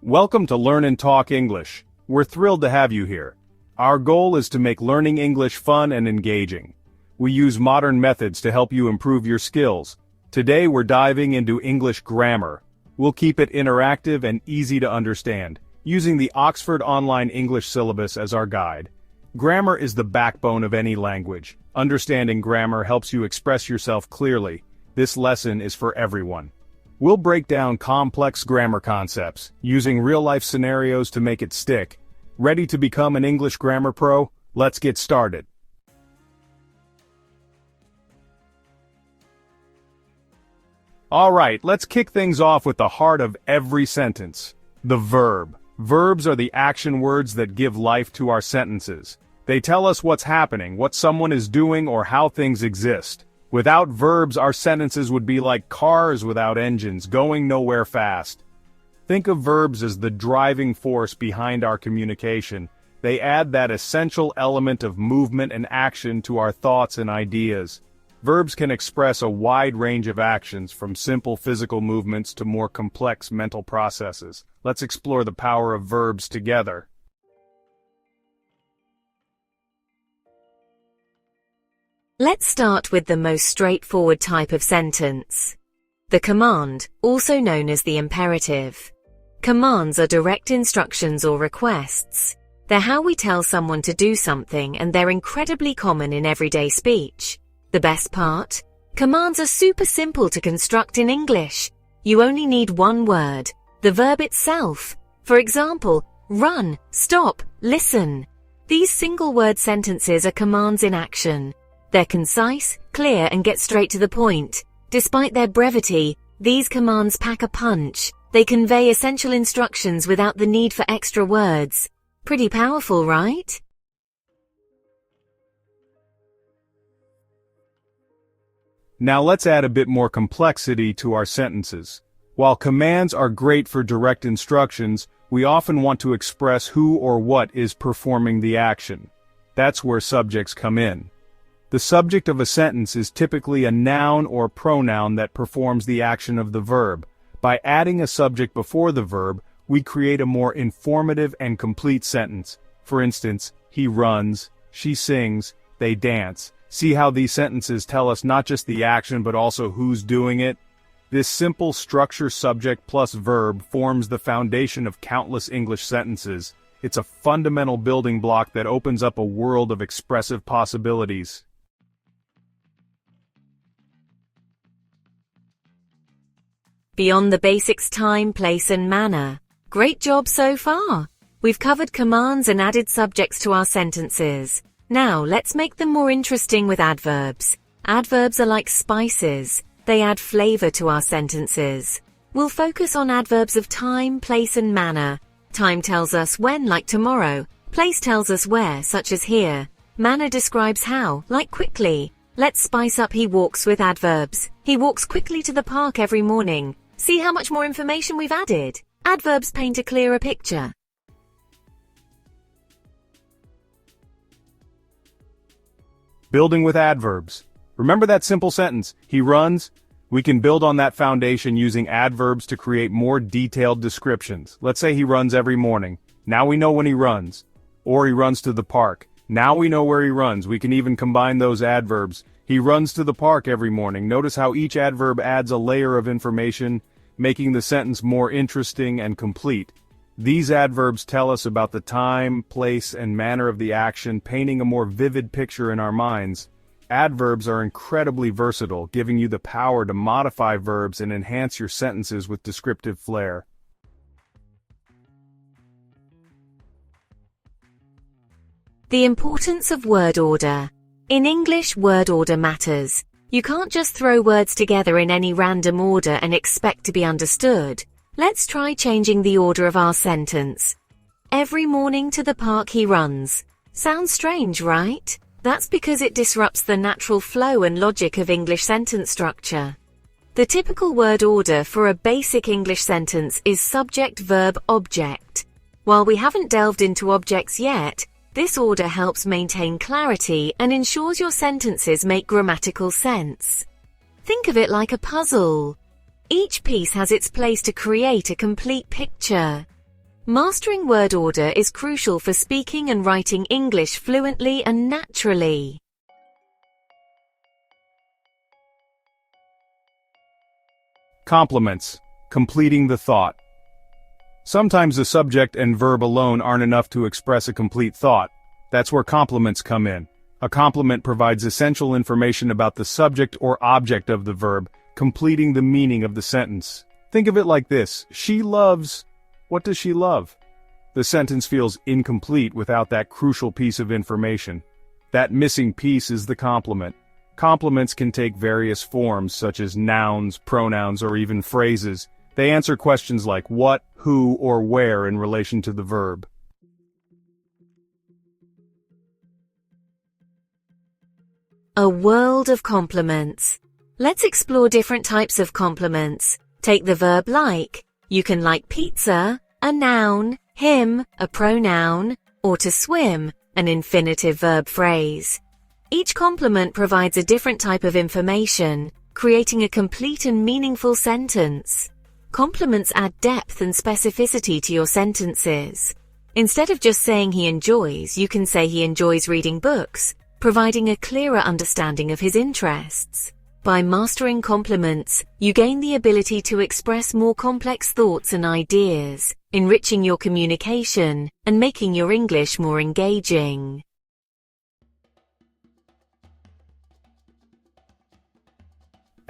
Welcome to Learn and Talk English. We're thrilled to have you here. Our goal is to make learning English fun and engaging. We use modern methods to help you improve your skills. Today we're diving into English grammar. We'll keep it interactive and easy to understand, using the Oxford Online English syllabus as our guide. Grammar is the backbone of any language. Understanding grammar helps you express yourself clearly. This lesson is for everyone. We'll break down complex grammar concepts, using real-life scenarios to make it stick. Ready to become an English grammar pro? Let's get started. Alright, let's kick things off with the heart of every sentence. The verb. Verbs are the action words that give life to our sentences. They tell us what's happening, what someone is doing, or how things exist. Without verbs, our sentences would be like cars without engines, going nowhere fast. Think of verbs as the driving force behind our communication. They add that essential element of movement and action to our thoughts and ideas. Verbs can express a wide range of actions, from simple physical movements to more complex mental processes. Let's explore the power of verbs together. Let's start with the most straightforward type of sentence. The command, also known as the imperative. Commands are direct instructions or requests. They're how we tell someone to do something, and they're incredibly common in everyday speech. The best part? Commands are super simple to construct in English. You only need one word, the verb itself. For example, run, stop, listen. These single-word sentences are commands in action. They're concise, clear, and get straight to the point. Despite their brevity, these commands pack a punch. They convey essential instructions without the need for extra words. Pretty powerful, right? Now let's add a bit more complexity to our sentences. While commands are great for direct instructions, we often want to express who or what is performing the action. That's where subjects come in. The subject of a sentence is typically a noun or pronoun that performs the action of the verb. By adding a subject before the verb, we create a more informative and complete sentence. For instance, he runs, she sings, they dance. See how these sentences tell us not just the action but also who's doing it? This simple structure subject plus verb forms the foundation of countless English sentences. It's a fundamental building block that opens up a world of expressive possibilities. Beyond the basics: time, place, and manner. Great job so far! We've covered commands and added subjects to our sentences. Now, let's make them more interesting with adverbs. Adverbs are like spices. They add flavor to our sentences. We'll focus on adverbs of time, place, and manner. Time tells us when, like tomorrow. Place tells us where, such as here. Manner describes how, like quickly. Let's spice up he walks with adverbs. He walks quickly to the park every morning. See how much more information we've added? Adverbs paint a clearer picture. Building with adverbs. Remember that simple sentence, he runs? We can build on that foundation using adverbs to create more detailed descriptions. Let's say he runs every morning. Now we know when he runs. Or he runs to the park. Now we know where he runs. We can even combine those adverbs. He runs to the park every morning. Notice how each adverb adds a layer of information, making the sentence more interesting and complete. These adverbs tell us about the time, place, and manner of the action, painting a more vivid picture in our minds. Adverbs are incredibly versatile, giving you the power to modify verbs and enhance your sentences with descriptive flair. The importance of word order. In English, word order matters. You can't just throw words together in any random order and expect to be understood. Let's try changing the order of our sentence. Every morning to the park he runs. Sounds strange, right? That's because it disrupts the natural flow and logic of English sentence structure. The typical word order for a basic English sentence is subject, verb, object. While we haven't delved into objects yet, this order helps maintain clarity and ensures your sentences make grammatical sense. Think of it like a puzzle. Each piece has its place to create a complete picture. Mastering word order is crucial for speaking and writing English fluently and naturally. Complements. Completing the thought. Sometimes the subject and verb alone aren't enough to express a complete thought. That's where complements come in. A complement provides essential information about the subject or object of the verb, completing the meaning of the sentence. Think of it like this: she loves... What does she love? The sentence feels incomplete without that crucial piece of information. That missing piece is the complement. Complements can take various forms, such as nouns, pronouns, or even phrases. They answer questions like what, who, or where in relation to the verb. A world of complements. Let's explore different types of complements. Take the verb like. You can like pizza, a noun, him, a pronoun, or to swim, an infinitive verb phrase. Each complement provides a different type of information, creating a complete and meaningful sentence. Complements add depth and specificity to your sentences. Instead of just saying he enjoys, you can say he enjoys reading books, providing a clearer understanding of his interests. By mastering complements, you gain the ability to express more complex thoughts and ideas, enriching your communication and making your English more engaging.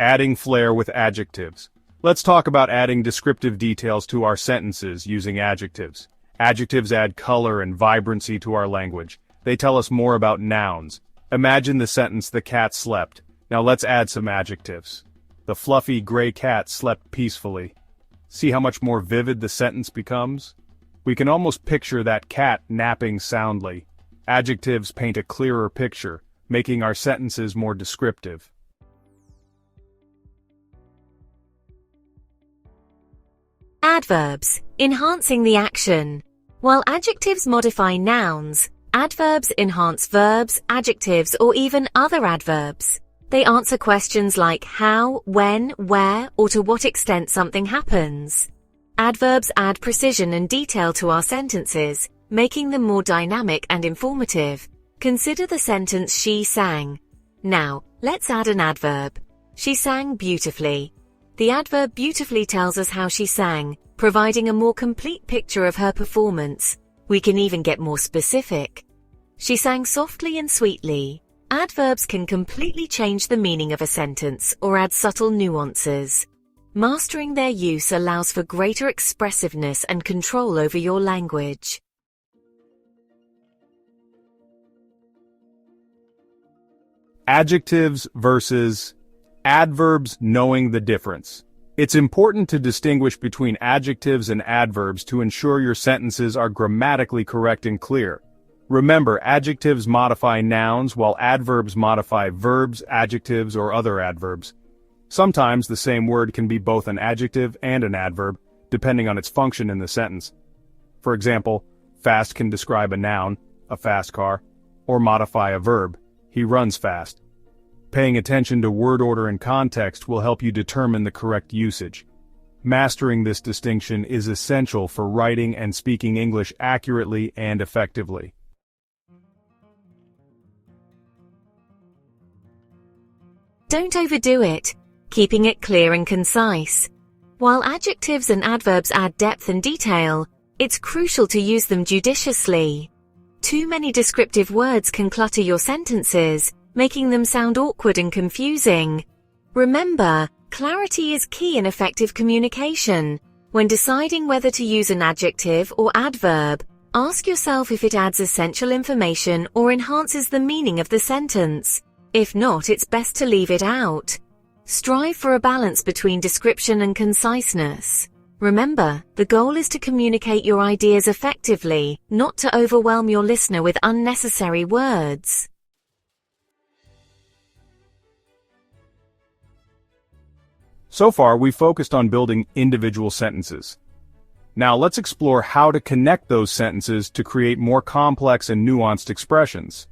Adding flair with adjectives. Let's talk about adding descriptive details to our sentences using adjectives. Adjectives add color and vibrancy to our language. They tell us more about nouns. Imagine the sentence, "The cat slept." Now let's add some adjectives. The fluffy gray cat slept peacefully. See how much more vivid the sentence becomes? We can almost picture that cat napping soundly. Adjectives paint a clearer picture, making our sentences more descriptive. Adverbs, enhancing the action. While adjectives modify nouns, adverbs enhance verbs, adjectives, or even other adverbs. They answer questions like how, when, where, or to what extent something happens. Adverbs add precision and detail to our sentences, making them more dynamic and informative. Consider the sentence, she sang. Now, let's add an adverb. She sang beautifully. The adverb beautifully tells us how she sang, providing a more complete picture of her performance. We can even get more specific. She sang softly and sweetly. Adverbs can completely change the meaning of a sentence or add subtle nuances. Mastering their use allows for greater expressiveness and control over your language. Adjectives versus adverbs, knowing the difference. It's important to distinguish between adjectives and adverbs to ensure your sentences are grammatically correct and clear. Remember, adjectives modify nouns while adverbs modify verbs, adjectives, or other adverbs. Sometimes the same word can be both an adjective and an adverb, depending on its function in the sentence. For example, fast can describe a noun, a fast car, or modify a verb, he runs fast. Paying attention to word order and context will help you determine the correct usage. Mastering this distinction is essential for writing and speaking English accurately and effectively. Don't overdo it, keeping it clear and concise. While adjectives and adverbs add depth and detail, it's crucial to use them judiciously. Too many descriptive words can clutter your sentences, making them sound awkward and confusing. Remember, clarity is key in effective communication. When deciding whether to use an adjective or adverb, ask yourself if it adds essential information or enhances the meaning of the sentence. If not, it's best to leave it out. Strive for a balance between description and conciseness. Remember, the goal is to communicate your ideas effectively, not to overwhelm your listener with unnecessary words. So far, we've focused on building individual sentences. Now let's explore how to connect those sentences to create more complex and nuanced expressions.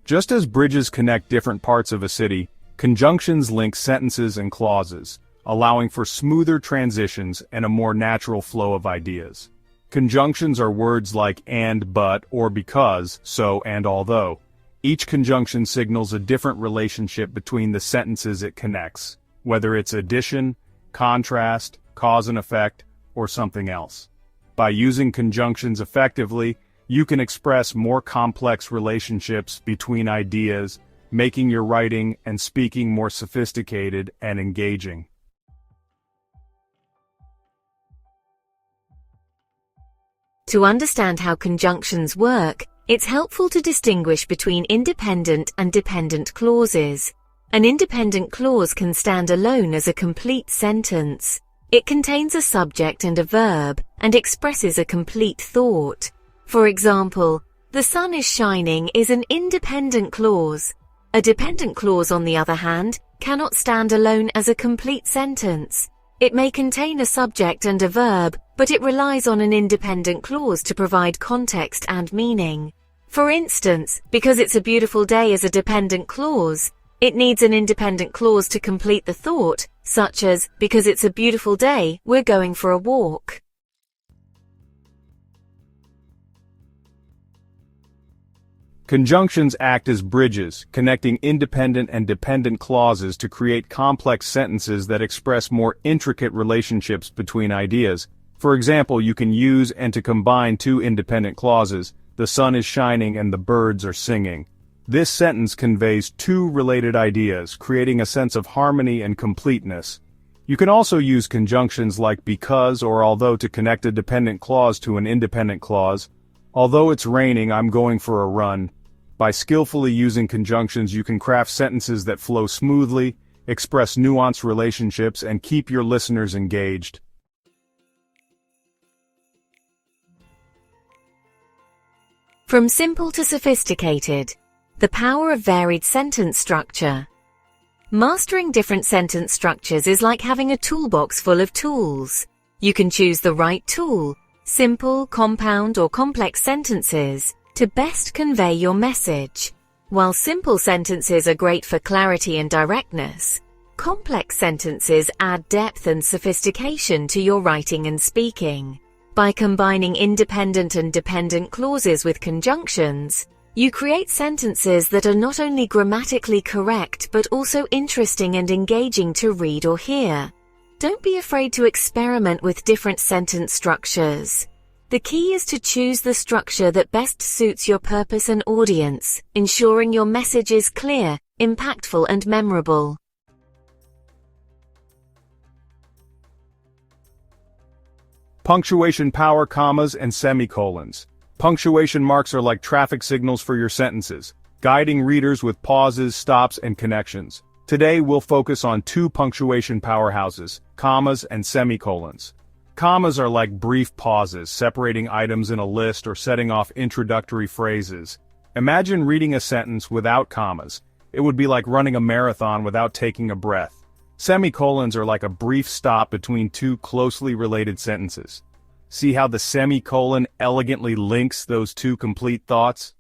Just as bridges connect different parts of a city, conjunctions link sentences and clauses, allowing for smoother transitions and a more natural flow of ideas. Conjunctions are words like and, but, or because, so, and although. Each conjunction signals a different relationship between the sentences it connects, whether it's addition, contrast, cause and effect, or something else. By using conjunctions effectively, you can express more complex relationships between ideas, making your writing and speaking more sophisticated and engaging. To understand how conjunctions work, it's helpful to distinguish between independent and dependent clauses. An independent clause can stand alone as a complete sentence. It contains a subject and a verb, and expresses a complete thought. For example, the sun is shining is an independent clause. A dependent clause, on the other hand, cannot stand alone as a complete sentence. It may contain a subject and a verb, but it relies on an independent clause to provide context and meaning. For instance, because it's a beautiful day is a dependent clause, it needs an independent clause to complete the thought, such as, because it's a beautiful day, we're going for a walk. Conjunctions act as bridges, connecting independent and dependent clauses to create complex sentences that express more intricate relationships between ideas. For example, you can use and to combine two independent clauses, the sun is shining and the birds are singing. This sentence conveys two related ideas, creating a sense of harmony and completeness. You can also use conjunctions like because or although to connect a dependent clause to an independent clause. Although it's raining, I'm going for a run. By skillfully using conjunctions, you can craft sentences that flow smoothly, express nuanced relationships, and keep your listeners engaged. From simple to sophisticated. The power of varied sentence structure. Mastering different sentence structures is like having a toolbox full of tools. You can choose the right tool, simple, compound, or complex sentences, to best convey your message. While simple sentences are great for clarity and directness, complex sentences add depth and sophistication to your writing and speaking. By combining independent and dependent clauses with conjunctions, you create sentences that are not only grammatically correct but also interesting and engaging to read or hear. Don't be afraid to experiment with different sentence structures. The key is to choose the structure that best suits your purpose and audience, ensuring your message is clear, impactful, and memorable. Punctuation power, commas, and semicolons. Punctuation marks are like traffic signals for your sentences, guiding readers with pauses, stops, and connections. Today we'll focus on two punctuation powerhouses, commas and semicolons. Commas are like brief pauses, separating items in a list or setting off introductory phrases. Imagine reading a sentence without commas. It would be like running a marathon without taking a breath. Semicolons are like a brief stop between two closely related sentences. See how the semicolon elegantly links those two complete thoughts?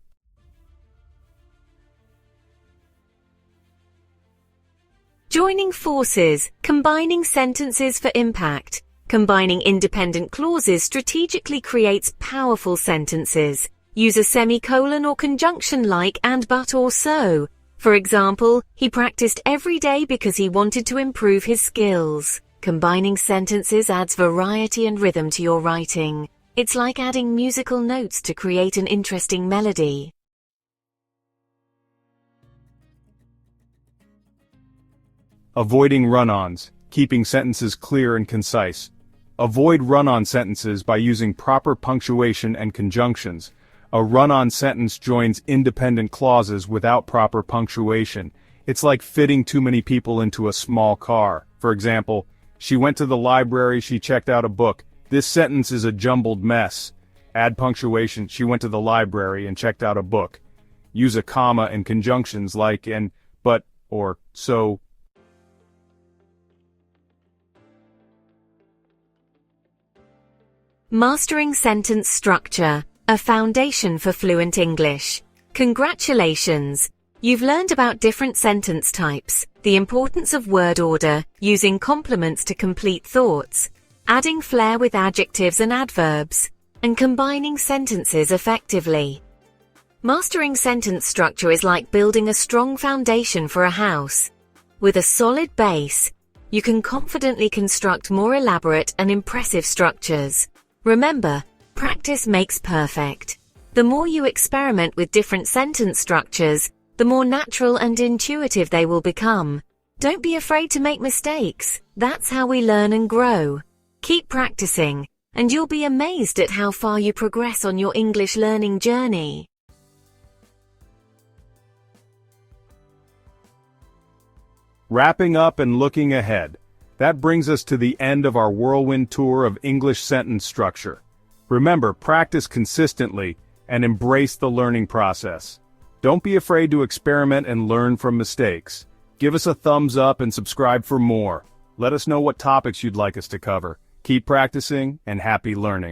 Joining forces, combining sentences for impact. Combining independent clauses strategically creates powerful sentences. Use a semicolon or conjunction like and, but, or so. For example, he practiced every day because he wanted to improve his skills. Combining sentences adds variety and rhythm to your writing. It's like adding musical notes to create an interesting melody. Avoiding run-ons, keeping sentences clear and concise. Avoid run-on sentences by using proper punctuation and conjunctions. A run-on sentence joins independent clauses without proper punctuation. It's like fitting too many people into a small car. For example, she went to the library, she checked out a book. This sentence is a jumbled mess. Add punctuation, she went to the library and checked out a book. Use a comma and conjunctions like and, but, or so. Mastering sentence structure, a foundation for fluent English. Congratulations! You've learned about different sentence types, the importance of word order, using complements to complete thoughts, adding flair with adjectives and adverbs, and combining sentences effectively. Mastering sentence structure is like building a strong foundation for a house. With a solid base, you can confidently construct more elaborate and impressive structures. Remember, practice makes perfect. The more you experiment with different sentence structures, the more natural and intuitive they will become. Don't be afraid to make mistakes. That's how we learn and grow. Keep practicing, and you'll be amazed at how far you progress on your English learning journey. Wrapping up and looking ahead. That brings us to the end of our whirlwind tour of English sentence structure. Remember, practice consistently and embrace the learning process. Don't be afraid to experiment and learn from mistakes. Give us a thumbs up and subscribe for more. Let us know what topics you'd like us to cover. Keep practicing and happy learning.